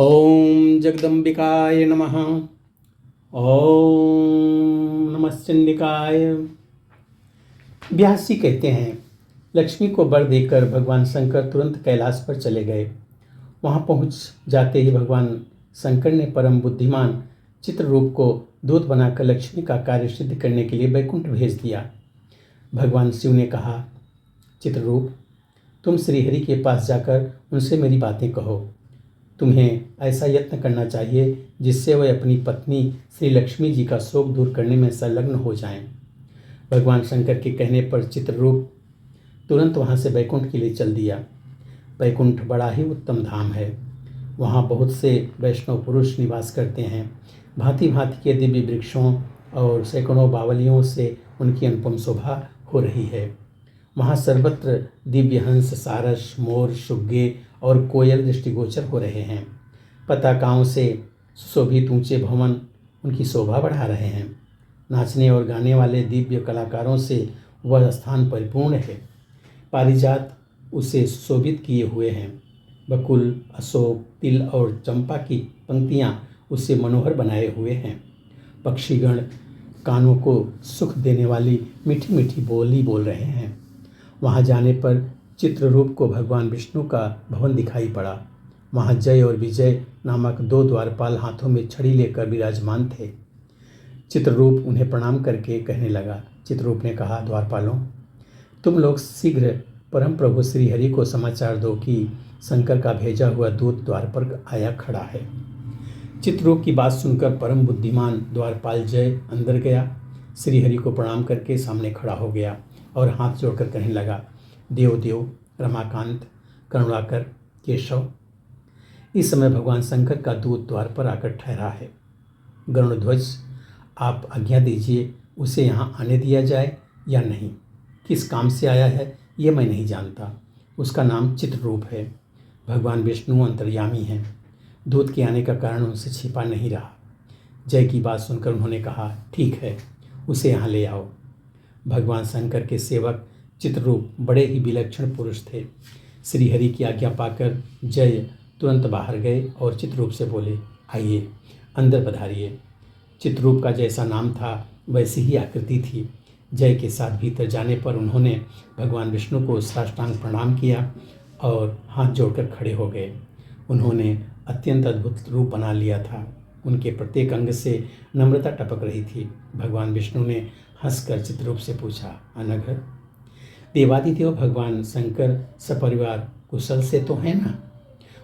ओम जगदम्बिकाय नमः। ओम नमः चंडिकाय। व्यासी कहते हैं, लक्ष्मी को वर देकर भगवान शंकर तुरंत कैलाश पर चले गए। वहां पहुंच जाते ही भगवान शंकर ने परम बुद्धिमान चित्ररूप को दूत बनाकर लक्ष्मी का कार्य सिद्ध करने के लिए वैकुंठ भेज दिया। भगवान शिव ने कहा, चित्ररूप, तुम श्रीहरि के पास जाकर उनसे मेरी बातें कहो। तुम्हें ऐसा यत्न करना चाहिए जिससे वह अपनी पत्नी श्री लक्ष्मी जी का शोक दूर करने में संलग्न हो जाएं। भगवान शंकर के कहने पर चित्ररूप तुरंत वहां से वैकुंठ के लिए चल दिया। वैकुंठ बड़ा ही उत्तम धाम है। वहां बहुत से वैष्णव पुरुष निवास करते हैं। भांति भांति के दिव्य वृक्षों और सैकड़ों बावलियों से उनकी अनुपम शोभा हो रही है। वहाँ सर्वत्र दिव्य हंस, सारस, मोर, शुग्गे और कोयल दृष्टिगोचर हो रहे हैं। पताकाओं से सुशोभित ऊंचे भवन उनकी शोभा बढ़ा रहे हैं। नाचने और गाने वाले दिव्य कलाकारों से वह स्थान परिपूर्ण है। पारिजात उसे सुशोभित किए हुए हैं। बकुल, अशोक, तिल और चंपा की पंक्तियां उसे मनोहर बनाए हुए हैं। पक्षीगण कानों को सुख देने वाली मीठी मीठी बोली बोल रहे हैं। वहां जाने पर चित्ररूप को भगवान विष्णु का भवन दिखाई पड़ा। वहां जय और विजय नामक दो द्वारपाल हाथों में छड़ी लेकर विराजमान थे। चित्ररूप उन्हें प्रणाम करके कहने लगा। चित्ररूप ने कहा, द्वारपालों, तुम लोग शीघ्र परम प्रभु श्रीहरि को समाचार दो कि शंकर का भेजा हुआ दूत द्वार पर आया खड़ा है। चित्ररूप की बात सुनकर परम बुद्धिमान द्वारपाल जय अंदर गया। श्रीहरि को प्रणाम करके सामने खड़ा हो गया और हाथ जोड़कर कहने लगा, देव देव, रमाकांत, करुणाकर, केशव। इस समय भगवान शंकर का दूत द्वार पर आकर ठहरा है। गरुड़ध्वज, आप आज्ञा दीजिए, उसे यहाँ आने दिया जाए या नहीं। किस काम से आया है ये मैं नहीं जानता। उसका नाम चित्ररूप है। भगवान विष्णु अंतर्यामी हैं। दूत के आने का कारण उनसे छिपा नहीं रहा। जय की बात सुनकर उन्होंने कहा, ठीक है, उसे यहाँ ले आओ। भगवान शंकर के सेवक चित्ररूप बड़े ही विलक्षण पुरुष थे। श्रीहरि की आज्ञा पाकर जय तुरंत बाहर गए और चित्ररूप से बोले, आइए, अंदर पधारिए। चित्ररूप का जैसा नाम था वैसी ही आकृति थी। जय के साथ भीतर जाने पर उन्होंने भगवान विष्णु को साष्टांग प्रणाम किया और हाथ जोड़कर खड़े हो गए। उन्होंने अत्यंत अद्भुत रूप बना लिया था। उनके प्रत्येक अंग से नम्रता टपक रही थी। भगवान विष्णु ने हंसकर चित्ररूप से पूछा, अनघर, देवादिदेव भगवान शंकर सपरिवार कुशल से तो है ना?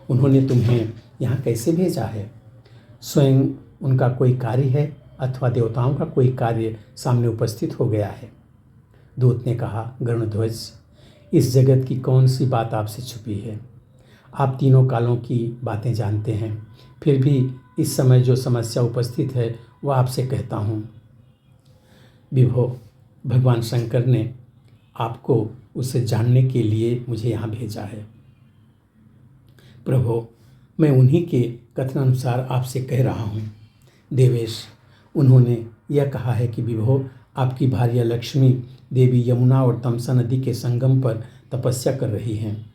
उन्होंने तुम्हें यहाँ कैसे भेजा है? स्वयं उनका कोई कार्य है अथवा देवताओं का कोई कार्य सामने उपस्थित हो गया है? दूत ने कहा, गरुड़ध्वज, इस जगत की कौन सी बात आपसे छुपी है? आप तीनों कालों की बातें जानते हैं। फिर भी इस समय जो समस्या उपस्थित है वह आपसे कहता हूँ। विभो, भगवान शंकर ने आपको उसे जानने के लिए मुझे यहाँ भेजा है। प्रभो, मैं उन्हीं के कथन अनुसार आपसे कह रहा हूँ। देवेश, उन्होंने यह कहा है कि विभो, आपकी भार्या लक्ष्मी देवी यमुना और तमसा नदी के संगम पर तपस्या कर रही हैं।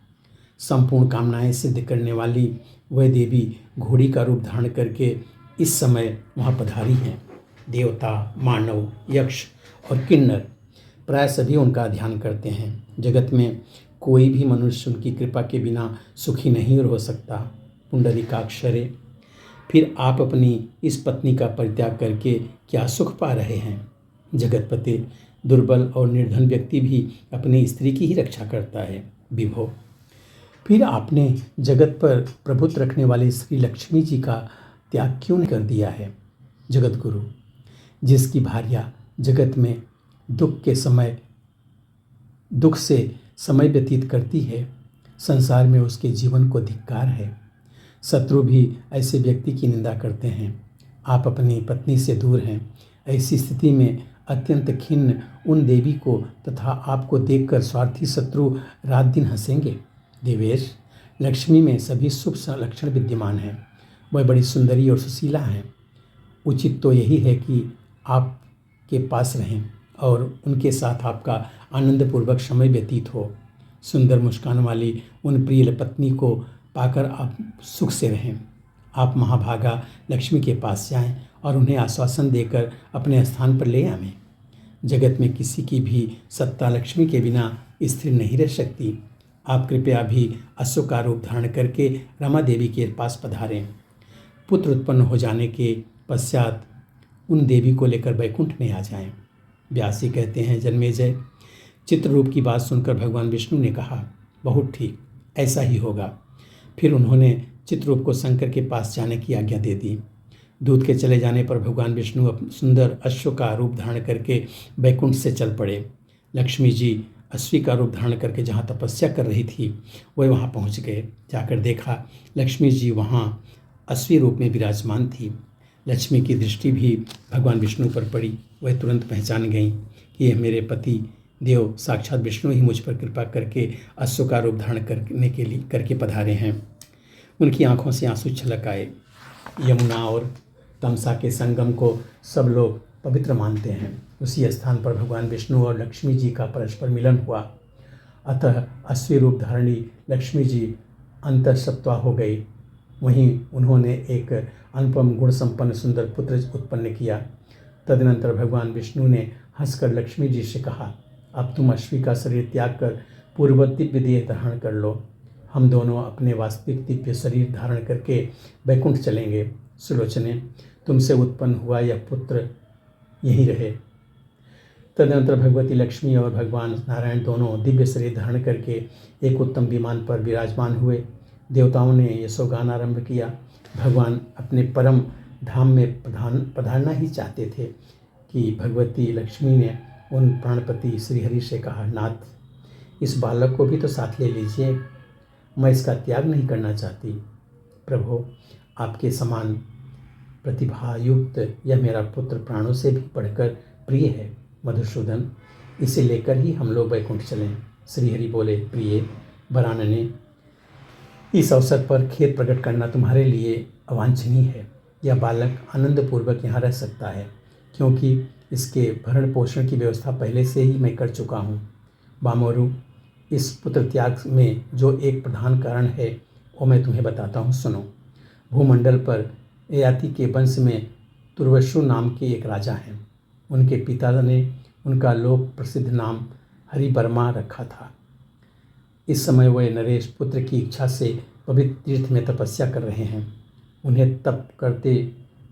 संपूर्ण कामनाएं सिद्ध करने वाली वह देवी घोड़ी का रूप धारण करके इस समय वहाँ पधारी हैं। देवता, मानव, यक्ष और किन्नर प्राय सभी उनका ध्यान करते हैं। जगत में कोई भी मनुष्य उनकी कृपा के बिना सुखी नहीं हो सकता। पुंडरीकाक्षरे, फिर आप अपनी इस पत्नी का परित्याग करके क्या सुख पा रहे हैं? जगतपति, दुर्बल और निर्धन व्यक्ति भी अपनी स्त्री की ही रक्षा करता है। विभो, फिर आपने जगत पर प्रभुत्व रखने वाली श्री लक्ष्मी जी का त्याग क्यों नहीं कर दिया है? जगत गुरु, जिसकी भार्या जगत में दुख से समय व्यतीत करती है, संसार में उसके जीवन को धिक्कार है। शत्रु भी ऐसे व्यक्ति की निंदा करते हैं। आप अपनी पत्नी से दूर हैं। ऐसी स्थिति में अत्यंत खिन्न उन देवी को तथा आपको देखकर स्वार्थी शत्रु रात दिन हंसेंगे। देवेश, लक्ष्मी में सभी शुभ लक्षण विद्यमान हैं। वह बड़ी सुंदरी और सुशीला हैं। उचित तो यही है कि आप के पास रहें और उनके साथ आपका आनंदपूर्वक समय व्यतीत हो। सुंदर मुस्कान वाली उन प्रिय पत्नी को पाकर आप सुख से रहें। आप महाभागा लक्ष्मी के पास जाएं और उन्हें आश्वासन देकर अपने स्थान पर ले आवें। जगत में किसी की भी सत्ता लक्ष्मी के बिना स्थिर नहीं रह सकती। आप कृपया भी अश्व का रूप धारण करके रमा देवी के पास पधारें। पुत्र उत्पन्न हो जाने के पश्चात उन देवी को लेकर बैकुंठ में आ जाएं। व्यास जी कहते हैं, जन्मेजय, चित्ररूप की बात सुनकर भगवान विष्णु ने कहा, बहुत ठीक, ऐसा ही होगा। फिर उन्होंने चित्ररूप को शंकर के पास जाने की आज्ञा दे दी। दूत के चले जाने पर भगवान विष्णु सुंदर अश्व का रूप धारण करके बैकुंठ से चल पड़े। लक्ष्मी जी अश्वी का रूप धारण करके जहाँ तपस्या कर रही थी वह वहाँ पहुँच गए। जाकर देखा लक्ष्मी जी वहाँ अश्वी रूप में विराजमान थी। लक्ष्मी की दृष्टि भी भगवान विष्णु पर पड़ी। वह तुरंत पहचान गई कि यह मेरे पति देव साक्षात विष्णु ही मुझ पर कृपा करके अश्व का रूप धारण करके पधारे हैं। उनकी आंखों से आंसू छलक आए। यमुना और तमसा के संगम को सब लोग पवित्र मानते हैं। उसी स्थान पर भगवान विष्णु और लक्ष्मी जी का परस्पर मिलन हुआ। अतः अश्वी रूप धारणी लक्ष्मी जी अंतःसत्त्वा हो गई। वहीं उन्होंने एक अनुपम गुण संपन्न सुंदर पुत्र उत्पन्न किया। तदनंतर भगवान विष्णु ने हंसकर लक्ष्मी जी से कहा, अब तुम अश्वी का शरीर त्याग कर पूर्ववत दिव्य देह धारण कर लो। हम दोनों अपने वास्तविक दिव्य शरीर धारण करके बैकुंठ चलेंगे। सुलोचने, तुमसे उत्पन्न हुआ यह पुत्र यहीं रहे। तदनंतर भगवती लक्ष्मी और भगवान नारायण दोनों दिव्य शरीर धारण करके एक उत्तम विमान पर विराजमान हुए। देवताओं ने यशोगान आरंभ किया। भगवान अपने परम धाम में पधारना ही चाहते थे कि भगवती लक्ष्मी ने उन प्राणपति श्रीहरि से कहा, नाथ, इस बालक को भी तो साथ ले लीजिए, मैं इसका त्याग नहीं करना चाहती। प्रभु, आपके समान प्रतिभायुक्त यह मेरा पुत्र प्राणों से भी बढ़कर प्रिय है। मधुसूदन, इसे लेकर ही हम लोग बैकुंठ चलें। श्रीहरि बोले, प्रिय वरानने, इस अवसर पर खेद प्रकट करना तुम्हारे लिए अवांछनीय है। यह बालक आनंदपूर्वक यहाँ रह सकता है, क्योंकि इसके भरण पोषण की व्यवस्था पहले से ही मैं कर चुका हूँ। वामोरु, इस पुत्र त्याग में जो एक प्रधान कारण है वो मैं तुम्हें बताता हूँ, सुनो। भूमंडल पर ययाति के वंश में तुर्वसु नाम के एक राजा हैं। उनके पिता ने उनका लोक प्रसिद्ध नाम हरिवर्मा रखा था। इस समय वह नरेश पुत्र की इच्छा से पवित्र तीर्थ में तपस्या कर रहे हैं। उन्हें तप करते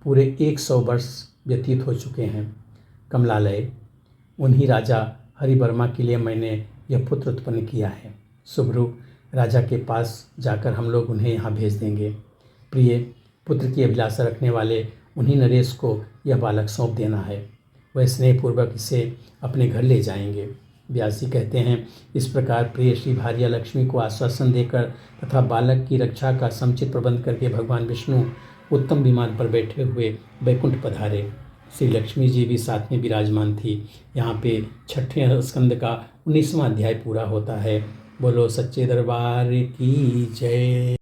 पूरे 100 वर्ष व्यतीत हो चुके हैं। कमलालय, उन्हीं राजा हरिवर्मा के लिए मैंने यह पुत्र उत्पन्न किया है। शुभ्रु, राजा के पास जाकर हम लोग उन्हें यहाँ भेज देंगे। प्रिय, पुत्र की अभिलाषा रखने वाले उन्हीं नरेश को यह बालक सौंप देना है। वह स्नेहपूर्वक इसे अपने घर ले जाएंगे। व्यास जी कहते हैं, इस प्रकार प्रिय श्री भार्या लक्ष्मी को आश्वासन देकर तथा बालक की रक्षा का समुचित प्रबंध करके भगवान विष्णु उत्तम विमान पर बैठे हुए बैकुंठ पधारे। श्री लक्ष्मी जी भी साथ में विराजमान थी। यहाँ पे 6ठे स्कंद का 19वां अध्याय पूरा होता है। बोलो सच्चे दरबार की जय।